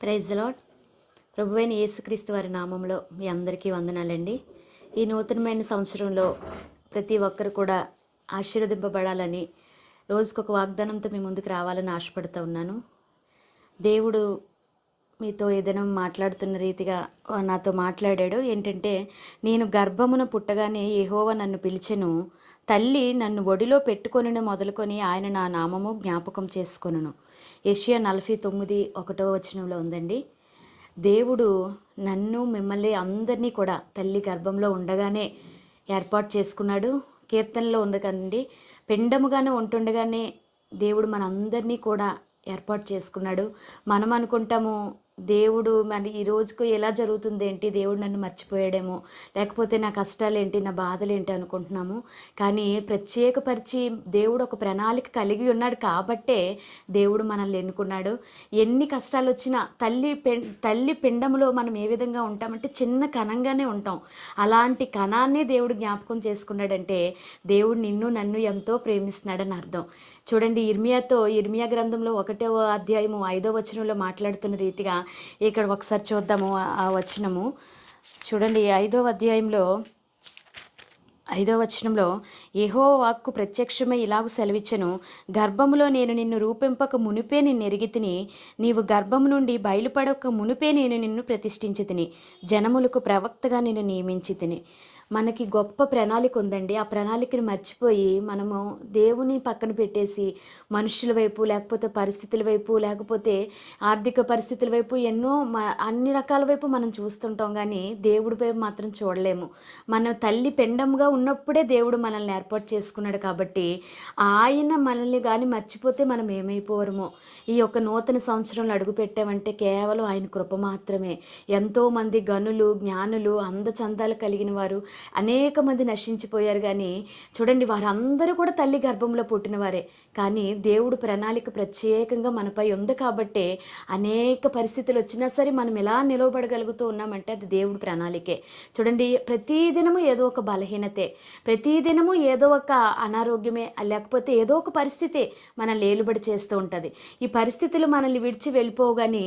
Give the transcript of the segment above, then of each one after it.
Praise the lord. ప్రభువైన యేసుక్రీస్తు వారి నామంలో మీ అందరికీ వందనాలండి. ఈ నూతనమైన సంవత్సరంలో ప్రతి ఒక్కరు కూడా ఆశీర్వదింపబడాలని, రోజుకొక వాగ్దానంతో మీ ముందుకు రావాలని ఆశపడుతూ ఉన్నాను. దేవుడు మీతో ఏదైనా మాట్లాడుతున్న రీతిగా నాతో మాట్లాడాడు. ఏంటంటే, నేను గర్భమున పుట్టగానే యెహోవా నన్ను పిలిచెను, తల్లి నన్ను ఒడిలో పెట్టుకొనును మొదలుకొని ఆయన నా నామము జ్ఞాపకం చేసుకొనును. యెషయా 49:1 ఉందండి. దేవుడు నన్ను మిమ్మల్ని అందరినీ కూడా తల్లి గర్భంలో ఉండగానే ఏర్పాటు చేసుకున్నాడు. కీర్తనలో ఉంది కదండి, పిండముగానే ఉంటుండగానే దేవుడు మనందరినీ కూడా ఏర్పాటు చేసుకున్నాడు. మనం అనుకుంటాము, దేవుడు మరి ఈ రోజుకు ఎలా జరుగుతుంది ఏంటి, దేవుడు నన్ను మర్చిపోయాడేమో, లేకపోతే నా కష్టాలు ఏంటి, నా బాధలు ఏంటి అనుకుంటున్నాము. కానీ ప్రత్యేకపరిచి దేవుడు ఒక ప్రణాళిక కలిగి ఉన్నాడు కాబట్టే దేవుడు మనల్ని ఎన్నుకున్నాడు. ఎన్ని కష్టాలు వచ్చినా తల్లి పిండంలో మనం ఏ విధంగా ఉంటామంటే చిన్న కణంగానే ఉంటాం. అలాంటి కణాన్ని దేవుడు జ్ఞాపకం చేసుకున్నాడంటే దేవుడు నిన్ను నన్ను ఎంతో ప్రేమిస్తున్నాడని అర్థం. చూడండి, ఇర్మియా గ్రంథంలో 1వ అధ్యాయము 5వ వచనంలో మాట్లాడుతున్న రీతిగా ఇక్కడ ఒకసారి చూద్దాము. ఆ వచనము చూడండి, 5వ అధ్యాయంలో 5వ వచనంలో, యెహోవా వాక్కు ప్రత్యక్షమై ఇలాగు సెలవిచ్చెను, గర్భములో నేను నిన్ను రూపింపక మునిపే నిన్ను ఎరిగితిని, నీవు గర్భము నుండి బయలుపడక మునిపే నేను నిన్ను ప్రతిష్ఠించి తిని, జనములకు ప్రవక్తగా నిన్ను నియమించి తిని. మనకి గొప్ప ప్రణాళిక ఉందండి. ఆ ప్రణాళికను మర్చిపోయి మనము దేవుని పక్కన పెట్టేసి మనుషుల వైపు, లేకపోతే పరిస్థితుల వైపు, లేకపోతే ఆర్థిక పరిస్థితుల వైపు, అన్ని రకాల వైపు మనం చూస్తుంటాం. కానీ దేవుడి వైపు మాత్రం చూడలేము. మన తల్లి పిండంగా ఉన్నప్పుడే దేవుడు మనల్ని ఏర్పాటు చేసుకున్నాడు కాబట్టి ఆయన మనల్ని కానీ మర్చిపోతే మనం ఏమైపోవరమో. ఈ యొక్క నూతన సంవత్సరంలో అడుగుపెట్టామంటే కేవలం ఆయన కృప మాత్రమే. ఎంతోమంది గనులు, జ్ఞానులు, అందచందాలు కలిగిన వారు అనేక మంది నశించిపోయారు. కానీ చూడండి, వారందరూ కూడా తల్లి గర్భంలో పుట్టినవారే. కానీ దేవుడు ప్రణాళిక ప్రత్యేకంగా మనపై ఉంది కాబట్టే అనేక పరిస్థితులు వచ్చినా సరే మనం ఎలా నిలవబడగలుగుతూ ఉన్నామంటే అది దేవుడి ప్రణాళికే. చూడండి, ప్రతిదినము ఏదో ఒక బలహీనతే, ప్రతిదినము ఏదో ఒక అనారోగ్యమే, లేకపోతే ఏదో ఒక పరిస్థితి మనల్ని ఏలుబడి చేస్తూ ఉంటుంది. ఈ పరిస్థితులు మనల్ని విడిచి వెళ్ళిపోగాని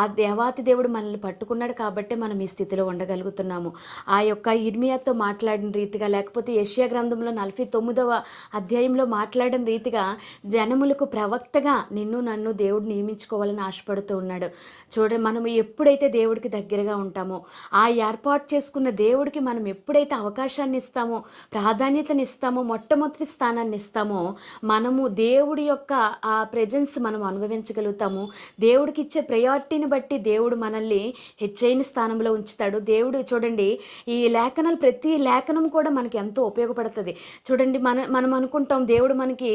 ఆ దేవాతి దేవుడు మనల్ని పట్టుకున్నాడు కాబట్టే మనం ఈ స్థితిలో ఉండగలుగుతున్నాము. ఆ యొక్క ఇర్మియాతో మాట్లాడిన రీతిగా, లేకపోతే యెషయా గ్రంథంలో 49వ అధ్యాయంలో మాట్లాడిన రీతిగా జనములకు ప్రవక్తగా నిన్ను నన్ను దేవుడు నియమించుకోవాలని ఆశపడుతూ ఉన్నాడు. చూడండి, మనం ఎప్పుడైతే దేవుడికి దగ్గరగా ఉంటామో, ఆ ఏర్పాటు చేసుకున్న దేవుడికి మనం ఎప్పుడైతే అవకాశాన్ని ఇస్తామో, ప్రాధాన్యతని ఇస్తామో, మొట్టమొదటి స్థానాన్ని ఇస్తామో, మనము దేవుడి యొక్క ఆ ప్రెజెన్స్ మనం అనుభవించగలుగుతాము. దేవుడికి ఇచ్చే ప్రయారిటీని బట్టి దేవుడు మనల్ని హెచ్చైన స్థానంలో ఉంచుతాడు. దేవుడు చూడండి, ఈ లేఖనాలు ప్రతి లేఖనం కూడా మనకి ఎంతో ఉపయోగపడుతుంది. చూడండి, మనం అనుకుంటాం దేవుడు మనకి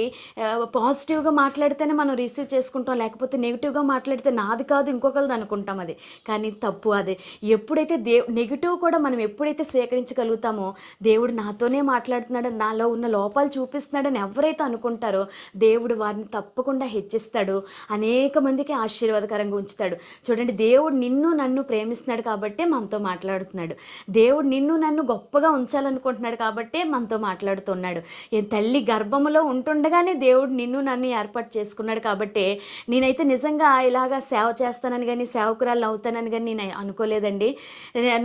పాజిటివ్గా మాట్లాడితేనే మనం రిసీవ్ చేసుకుంటాం, లేకపోతే నెగిటివ్గా మాట్లాడితే నాది కాదు ఇంకొకరిది అనుకుంటాం. అది కానీ తప్పు. అదే ఎప్పుడైతే నెగిటివ్ కూడా మనం ఎప్పుడైతే స్వీకరించగలుగుతామో, దేవుడు నాతోనే మాట్లాడుతున్నాడు, నాలో ఉన్న లోపాలు చూపిస్తున్నాడని ఎవరైతే అనుకుంటారో దేవుడు వారిని తప్పకుండా హెచ్చిస్తాడు, అనేక మందికి ఆశీర్వాదకరంగా ఉంచుతాడు. చూడండి, దేవుడు నిన్ను నన్ను ప్రేమిస్తున్నాడు కాబట్టే మనతో మాట్లాడుతున్నాడు. దేవుడు నిన్ను నన్ను గొప్పగా ఉంచాలనుకుంటున్నాడు కాబట్టే మనతో మాట్లాడుతున్నాడు. తల్లి గర్భములో ఉంటుండగానే దేవుడు నిన్ను నన్ను ఏర్పాటు చేసుకున్నాడు కాబట్టి నేనైతే నిజంగా ఇలాగా సేవ చేస్తానని కానీ, సేవకురాలు అవుతానని కానీ నేను అనుకోలేదండి.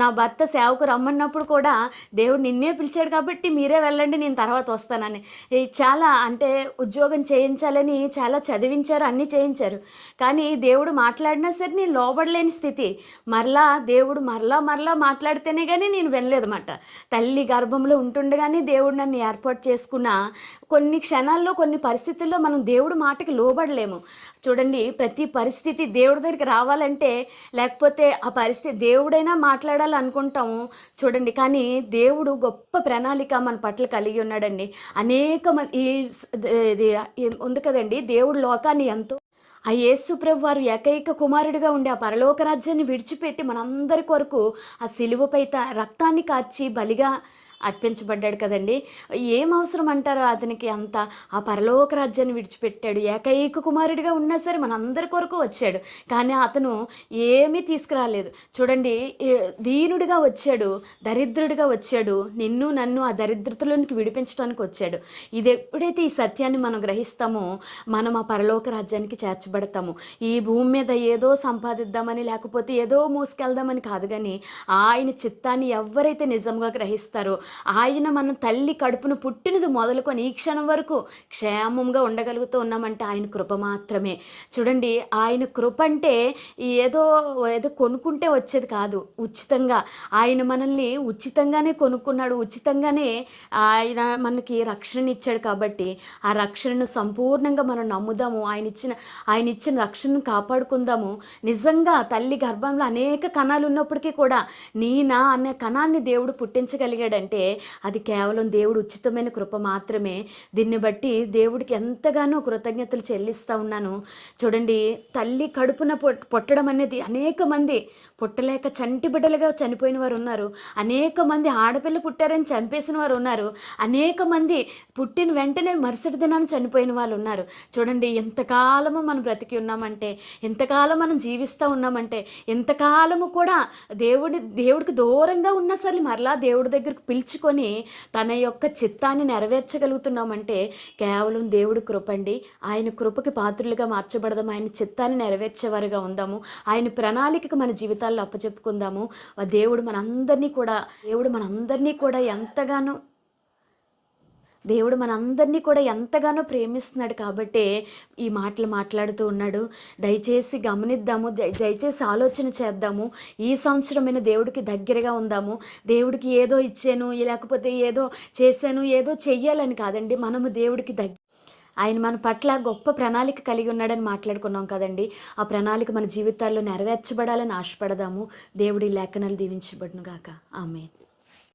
నా భర్త సేవకు రమ్మన్నప్పుడు కూడా దేవుడు నిన్నే పిలిచాడు కాబట్టి మీరే వెళ్ళండి, నేను తర్వాత వస్తానని. చాలా అంటే ఉద్యోగం చేయించాలని చాలా చదివించారు, అన్నీ చేయించారు. కానీ దేవుడు మాట్లాడినా సరే నేను లోబడలేని స్థితి. దేవుడు మరలా మాట్లాడితేనే కానీ నేను వినలేదన్నమాట. తల్లి గర్భంలో ఉంటుండగానే దేవుడు నన్ను ఏర్పాటు చేసుకున్న కొన్ని క్షణాల్లో, కొన్ని పరిస్థితుల్లో మనం దేవుడు మాటకి లోబడలేము. చూడండి, ప్రతి పరిస్థితి దేవుడి దగ్గరికి రావాలంటే, లేకపోతే ఆ పరిస్థితి దేవుడైనా మాట్లాడాలనుకుంటాము. చూడండి, కానీ దేవుడు గొప్ప ప్రణాళిక మన పట్ల కలిగి ఉన్నాడండి. అనేక మంది ఉంది కదండి, దేవుడు లోకాన్ని ఎంతో ఆ యేసు ప్రభు వారు ఏకైక కుమారుడిగా ఉండి ఆ పరలోక రాజ్యాన్ని విడిచిపెట్టి మనందరి కొరకు ఆ సిలువపై రక్తాన్ని కార్చి బలిగా అర్పించబడ్డాడు కదండి. ఏం అవసరం అంటారు అతనికి అంత? ఆ పరలోక రాజ్యాన్ని విడిచిపెట్టాడు. ఏకైక కుమారుడిగా ఉన్నా సరే మనందరి కొరకు వచ్చాడు. కానీ అతను ఏమీ తీసుకురాలేదు. చూడండి, దీనుడిగా వచ్చాడు, దరిద్రుడిగా వచ్చాడు, నిన్ను నన్ను ఆ దరిద్రతలోనికి విడిపించడానికి వచ్చాడు. ఇది ఎప్పుడైతే ఈ సత్యాన్ని మనం గ్రహిస్తామో మనం ఆ పరలోక రాజ్యానికి చేర్చబడతాము. ఈ భూమి మీద ఏదో సంపాదిద్దామని లేకపోతే ఏదో మోసుకెళ్దామని కాదు, కానీ ఆయన చిత్తాన్ని ఎవరైతే నిజంగా గ్రహిస్తారో, ఆయన మనం తల్లి కడుపును పుట్టినది మొదలుకొని ఈ క్షణం వరకు క్షేమంగా ఉండగలుగుతూ ఉన్నామంటే ఆయన కృప మాత్రమే. చూడండి, ఆయన కృప అంటే ఏదో ఏదో కొనుక్కుంటే వచ్చేది కాదు, ఉచితంగా ఆయన మనల్ని ఉచితంగానే కొనుక్కున్నాడు. ఉచితంగానే ఆయన మనకి రక్షణ ఇచ్చాడు. కాబట్టి ఆ రక్షణను సంపూర్ణంగా మనం నమ్ముదాము. ఆయన ఇచ్చిన రక్షణను కాపాడుకుందాము. నిజంగా తల్లి గర్భంలో అనేక కణాలు ఉన్నప్పటికీ కూడా నా అనే కణాన్ని దేవుడు పుట్టించగలిగాడంటే అది కేవలం దేవుడు ఉచితమైన కృప మాత్రమే. దీన్ని బట్టి దేవుడికి ఎంతగానో కృతజ్ఞతలు చెల్లిస్తూ ఉన్నాను. చూడండి, తల్లి కడుపున పుట్టడం అనేది అనేక మంది పుట్టలేక చంటి బిడ్డలుగా చనిపోయిన వారు ఉన్నారు. అనేక మంది ఆడపిల్ల పుట్టారని చంపేసిన వారు ఉన్నారు. అనేక మంది పుట్టిన వెంటనే మరుసటి దినాన్ని చనిపోయిన వాళ్ళు ఉన్నారు. చూడండి, ఎంతకాలము మనం బ్రతికి ఉన్నామంటే, ఎంతకాలం మనం జీవిస్తూ ఉన్నామంటే, ఎంతకాలము కూడా దేవుడికి దూరంగా ఉన్నా సరే మరలా దేవుడి దగ్గరకు పిలుచుకొని తన యొక్క చిత్తాన్ని నెరవేర్చగలుగుతున్నామంటే కేవలం దేవుడి కృపండి. ఆయన కృపకి పాత్రులుగా మార్చబడదాం. ఆయన చిత్తాన్ని నెరవేర్చేవారుగా ఉందాము. ఆయన ప్రణాళికకు మన జీవితాల్లో అప్పచెప్పుకుందాము. దేవుడు మనందరినీ కూడా ఎంతగానో ప్రేమిస్తున్నాడు. కాబట్టే ఈ మాటలు మాట్లాడుతూ ఉన్నాడు. దయచేసి గమనిద్దాము, దయచేసి ఆలోచన చేద్దాము. ఈ సంవత్సరమైన దేవుడికి దగ్గరగా ఉందాము. దేవుడికి ఏదో ఇచ్చాను, లేకపోతే ఏదో చేశాను, ఏదో చెయ్యాలని కాదండి. మనము దేవుడికి ఆయన మన పట్ల గొప్ప ప్రణాళిక కలిగి ఉన్నాడని మాట్లాడుకున్నాం కదండి. ఆ ప్రణాళిక మన జీవితాల్లో నెరవేర్చబడాలని ఆశపడదాము. దేవుడి లేఖనాలు దీవించబడును గాక. ఆమేన్.